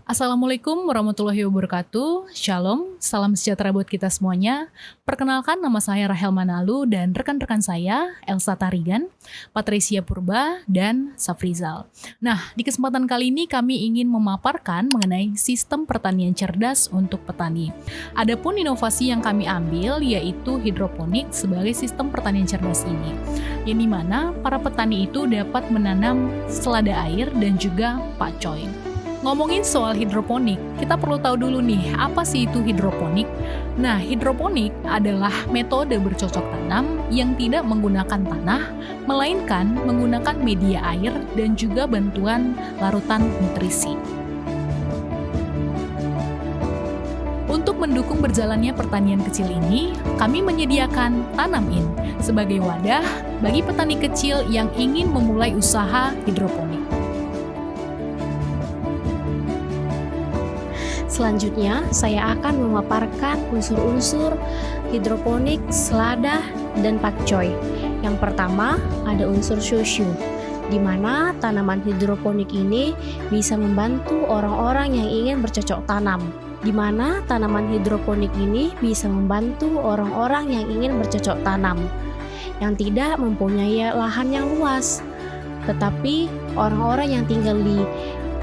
Assalamualaikum warahmatullahi wabarakatuh. Shalom, salam sejahtera buat kita semuanya. Perkenalkan, nama saya Rahel Manalu dan rekan-rekan saya Elsa Tarigan, Patricia Purba, dan Safrizal. Nah, di kesempatan kali ini kami ingin memaparkan mengenai sistem pertanian cerdas untuk petani. Adapun inovasi yang kami ambil yaitu hidroponik sebagai sistem pertanian cerdas ini, yang dimana para petani itu dapat menanam selada air dan juga pakcoy. Ngomongin soal hidroponik, kita perlu tahu dulu nih, apa sih itu hidroponik? Nah, hidroponik adalah metode bercocok tanam yang tidak menggunakan tanah, melainkan menggunakan media air dan juga bantuan larutan nutrisi. Untuk mendukung berjalannya pertanian kecil ini, kami menyediakan Tanam-In sebagai wadah bagi petani kecil yang ingin memulai usaha hidroponik. Selanjutnya, saya akan memaparkan unsur-unsur hidroponik, selada, dan pakcoy. Yang pertama, ada unsur shoshu, di mana tanaman hidroponik ini bisa membantu orang-orang yang ingin bercocok tanam. Di mana tanaman hidroponik ini bisa membantu orang-orang yang ingin bercocok tanam, yang tidak mempunyai lahan yang luas. Tetapi orang-orang yang tinggal di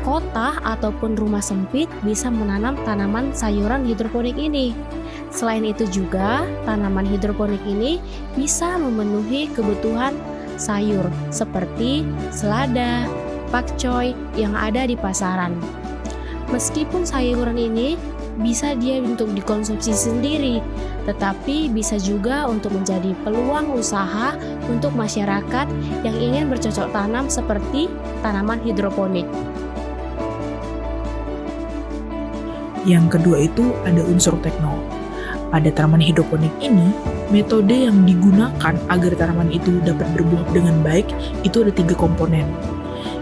kota ataupun rumah sempit bisa menanam tanaman sayuran hidroponik ini. Selain itu juga, tanaman hidroponik ini bisa memenuhi kebutuhan sayur seperti selada, pakcoy yang ada di pasaran. Meskipun sayuran ini bisa dia untuk dikonsumsi sendiri, tetapi bisa juga untuk menjadi peluang usaha untuk masyarakat yang ingin bercocok tanam seperti tanaman hidroponik. Yang kedua itu ada unsur tekno. Pada tanaman hidroponik ini, metode yang digunakan agar tanaman itu dapat berbuah dengan baik itu ada 3 komponen.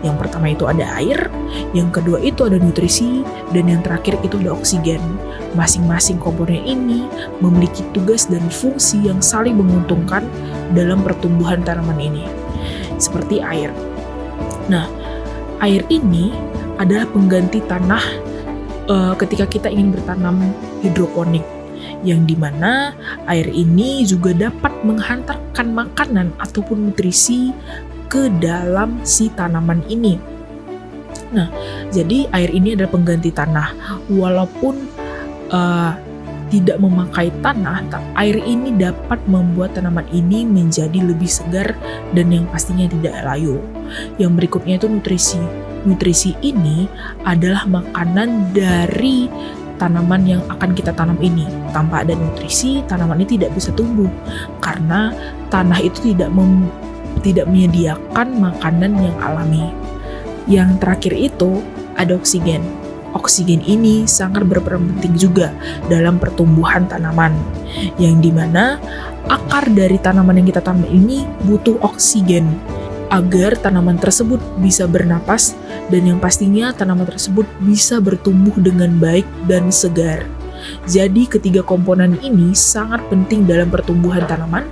Yang pertama itu ada air, yang kedua itu ada nutrisi, dan yang terakhir itu ada oksigen. Masing-masing komponen ini memiliki tugas dan fungsi yang saling menguntungkan dalam pertumbuhan tanaman ini. Seperti air. Nah, air ini adalah pengganti tanah ketika kita ingin bertanam hidroponik, yang dimana air ini juga dapat menghantarkan makanan ataupun nutrisi ke dalam si tanaman ini. Nah, jadi air ini adalah pengganti tanah. Walaupun tidak memakai tanah, air ini dapat membuat tanaman ini menjadi lebih segar dan yang pastinya tidak layu. Yang berikutnya itu nutrisi. Nutrisi ini adalah makanan dari tanaman yang akan kita tanam ini. Tanpa ada nutrisi, tanaman ini tidak bisa tumbuh karena tanah itu tidak menyediakan makanan yang alami. Yang terakhir itu ada oksigen. Oksigen ini sangat berperan penting juga dalam pertumbuhan tanaman, yang dimana akar dari tanaman yang kita tanam ini butuh oksigen agar tanaman tersebut bisa bernapas dan yang pastinya tanaman tersebut bisa bertumbuh dengan baik dan segar. Jadi ketiga komponen ini sangat penting dalam pertumbuhan tanaman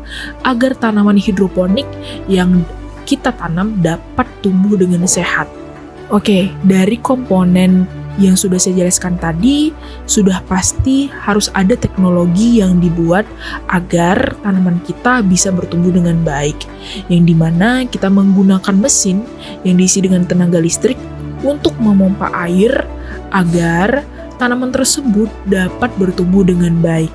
agar tanaman hidroponik yang kita tanam dapat tumbuh dengan sehat. Oke, dari komponen yang sudah saya jelaskan tadi, sudah pasti harus ada teknologi yang dibuat agar tanaman kita bisa bertumbuh dengan baik, yang dimana kita menggunakan mesin yang diisi dengan tenaga listrik untuk memompa air agar tanaman tersebut dapat bertumbuh dengan baik.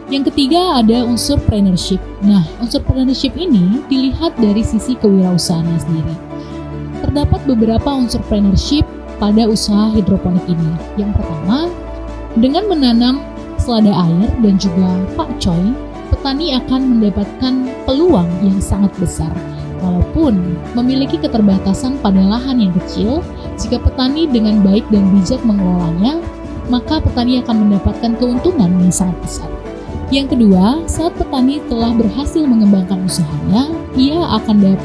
Yang ketiga ada unsur partnership. Nah, unsur partnership ini dilihat dari sisi kewirausahaannya sendiri. Terdapat beberapa unsur partnership pada usaha hidroponik ini. Yang pertama, dengan menanam selada air dan juga pakcoy, petani akan mendapatkan peluang yang sangat besar. Walaupun memiliki keterbatasan pada lahan yang kecil, jika petani dengan baik dan bijak mengelolanya, maka petani akan mendapatkan keuntungan yang sangat besar. Yang kedua, saat petani telah berhasil mengembangkan usahanya, ia akan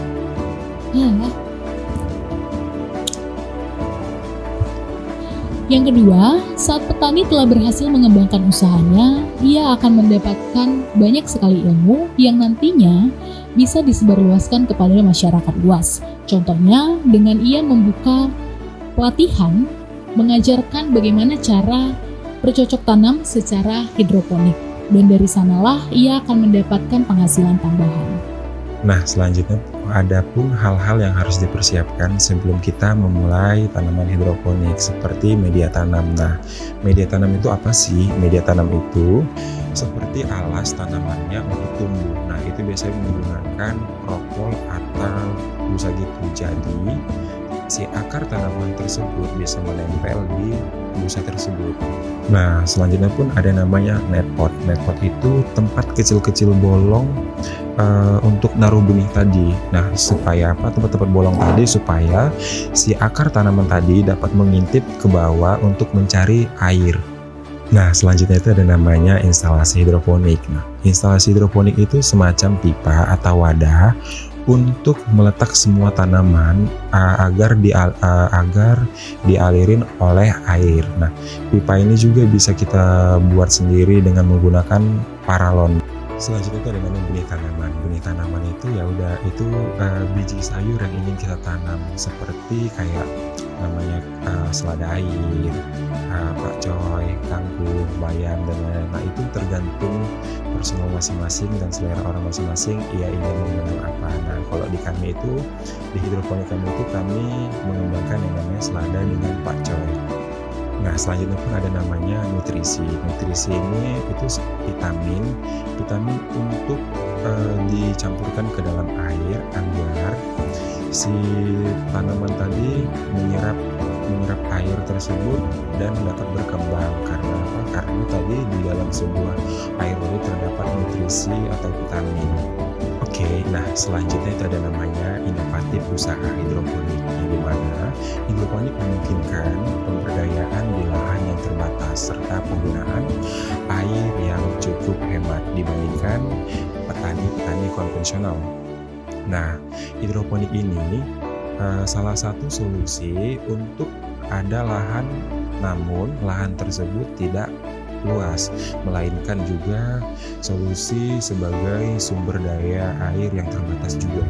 Yang kedua, saat petani telah berhasil mengembangkan usahanya, ia akan mendapatkan banyak sekali ilmu yang nantinya bisa disebarluaskan kepada masyarakat luas. Contohnya, dengan ia membuka pelatihan mengajarkan bagaimana cara bercocok tanam secara hidroponik. Dan dari sanalah ia akan mendapatkan penghasilan tambahan. Nah, selanjutnya ada pun hal-hal yang harus dipersiapkan sebelum kita memulai tanaman hidroponik seperti media tanam. Nah, media tanam itu apa sih? Media tanam itu seperti alas tanamannya untuk tumbuh. Nah, itu biasanya menggunakan propol atau busa gitu. Jadi, si akar tanaman tersebut bisa menempel di busa tersebut. Nah, selanjutnya pun ada namanya netpot. Netpot itu tempat kecil-kecil bolong untuk naruh benih tadi. Nah, supaya apa? Tempat-tempat bolong tadi supaya si akar tanaman tadi dapat mengintip ke bawah untuk mencari air. Nah, selanjutnya itu ada namanya instalasi hidroponik. Nah, instalasi hidroponik itu semacam pipa atau wadah untuk meletak semua tanaman agar dialirin oleh air. Nah, pipa ini juga bisa kita buat sendiri dengan menggunakan paralon. Selanjutnya itu ada namanya benih tanaman. Benih tanaman itu ya udah itu biji sayur yang ingin kita tanam seperti kayak namanya selada air, pakcoy, kangkung, bayam dan lain-lain. Nah, itu tergantung personal masing-masing dan selera orang masing-masing ia ingin menanam apa. Nah, kalau di kami itu di hidroponik kami itu kami mengembangkan yang namanya selada dengan pakcoy. Nah, selanjutnya pun ada namanya nutrisi. Nutrisi ini itu vitamin untuk dicampurkan ke dalam air agar si tanaman tadi menyerap air tersebut dan dapat berkembang. Karena apa? Karena tadi di dalam sebuah air itu terdapat nutrisi atau vitamin. Oke, nah selanjutnya itu ada namanya inovatif usaha hidroponik, di mana hidroponik memungkinkan pemberdayaan di lahan yang terbatas serta penggunaan air yang cukup hemat dibandingkan petani-petani konvensional. Nah, hidroponik ini salah satu solusi untuk ada lahan, namun lahan tersebut tidak luas, melainkan juga solusi sebagai sumber daya air yang terbatas juga.